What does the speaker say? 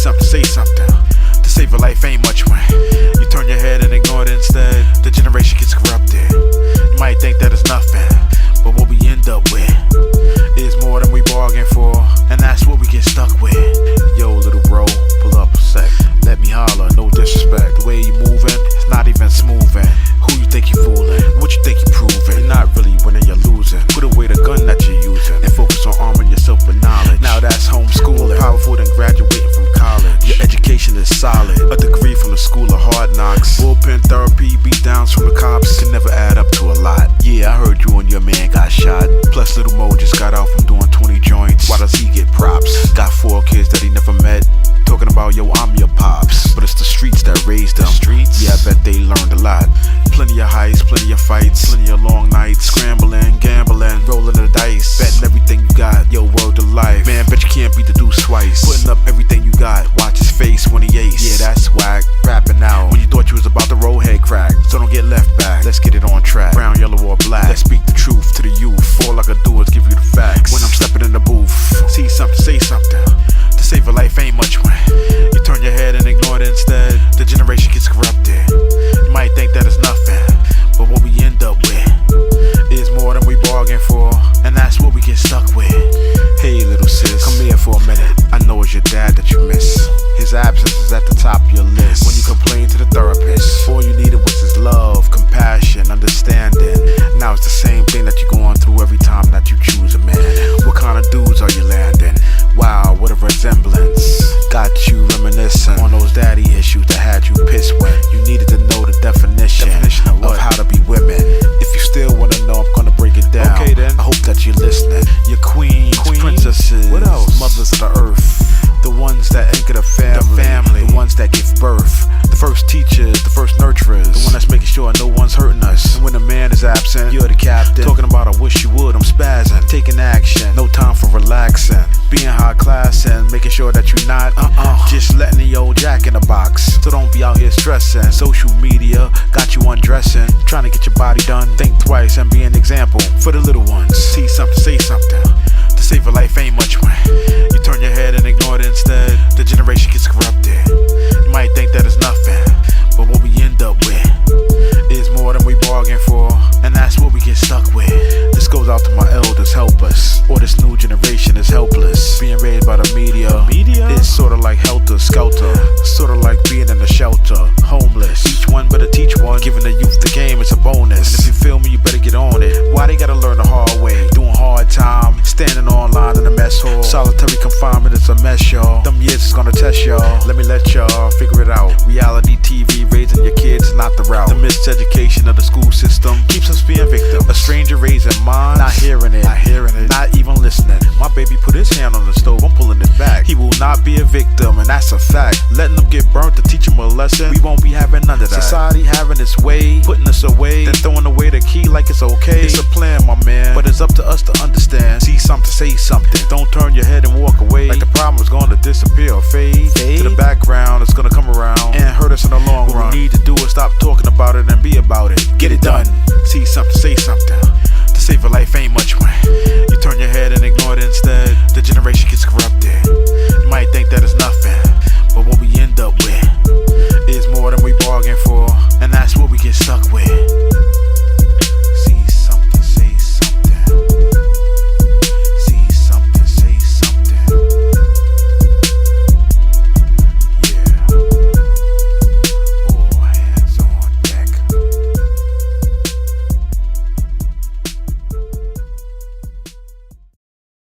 something, say something. To save a life ain't much when you turn your head and ignore it instead. The generation gets corrupted. You might think that it's nothing, but what we end up with is more than we bargained for, and that's what we get stuck with. Yo, little bro, pull up a sec. Let me holler, no disrespect. The way you moving, it's not even smoothing. Who you think you fooling? What you think you proving? You're not really winning, you're losing. Put away the gun that you're using and focus on arming yourself with knowledge. Now that's homeschooling, more powerful than graduating from college. Your education is solid, a degree from the school of hard knocks. Bullpen therapy, beat downs from the cops can never add up to a lot. Yeah, I heard you and your man got shot. Plus little Mo just got out from doing 20 joints. Why does he get props? Got 4 kids that he never met. Talking about, yo, I'm your pops. But it's the streets that raised them. Streets? Yeah, I bet they learned a lot. Plenty of heights, plenty of fights, plenty of long nights. Scrambling, gambling, rolling the dice. Betting everything you got, yo, word to life. Man, bet you can't beat the deuce twice. Putting up everything you got, watch his face when he ace. Yeah, that's whack, rapping out when you thought you was about to roll head crack. So don't get left back, let's get it on track. Brown, yellow, or black, let's speak the truth to the youth. All I can do is give you the facts when I'm stepping in the booth. See something, say something. To save a life ain't much when you turn your head and ignore it instead. The generation gets corrupted. You might think that it's nothing, but what we end up with is more than we bargained for, and that's what we get stuck with. Hey little sis, come here for a minute. I know it's your dad that you miss. His absence is at the top of your list. When you complain to the therapist, all you needed was his love, compassion, understanding. Now it's the same thing that you're going through every time that you choose a man. What kind of dudes are you landing? Wow, what a resemblance. Got you reminiscing on those daddy issues that had you pissed when you needed to know the definition of how to be women. If you still wanna know, I'm gonna break it down. Okay then, I hope that you're listening. Your queens, princesses, what else? Mothers of the earth. The ones that anchor the family, the ones that give birth, the first teachers, the first nurturers, the one that's making sure no one's hurting us. And when a man is absent, you're the captain. Talking about I wish you would, I'm spazzing. Taking action, no time for relaxing. Being high class and making sure that you're not just letting the old jack in the box. So don't be out here stressing. Social media got you undressing, trying to get your body done. Think twice and be an example for the little ones. See something, say something. To save a life ain't much when you turn your head and ignore it instead. The generation gets corrupted. You might think that it's nothing, but what we end up with is more than we bargained for, and that's what we get stuck with. This goes out to my elders, help us, or this new generation is helpless. Being raised by the media is sorta like helter skelter, sorta like being in a shelter, homeless. Each one better teach one, giving the youth the game is a bonus. And if you feel me, you better get on it. Why they gotta learn the hard way? Doing hard time, standing online in the mess hall. Solitary confinement is a mess, y'all. Them years is gonna test y'all. Let me let y'all figure it out. Reality TV raising your kids is not the route. The miseducation of the school system keeps us being victims. A stranger raising mine, not hearing it, not even listening. My baby put his hand on the stove, I'm pulling it back. He will not be a victim, and that's a fact. Letting them get burnt to teach him a lesson, we won't be having none of that. Society having its way, putting us away, then throwing away the key like it's okay. It's a plan, my man, but it's up to us to understand. See something, say something. Don't turn your head and walk away like the problem is going to disappear or fade.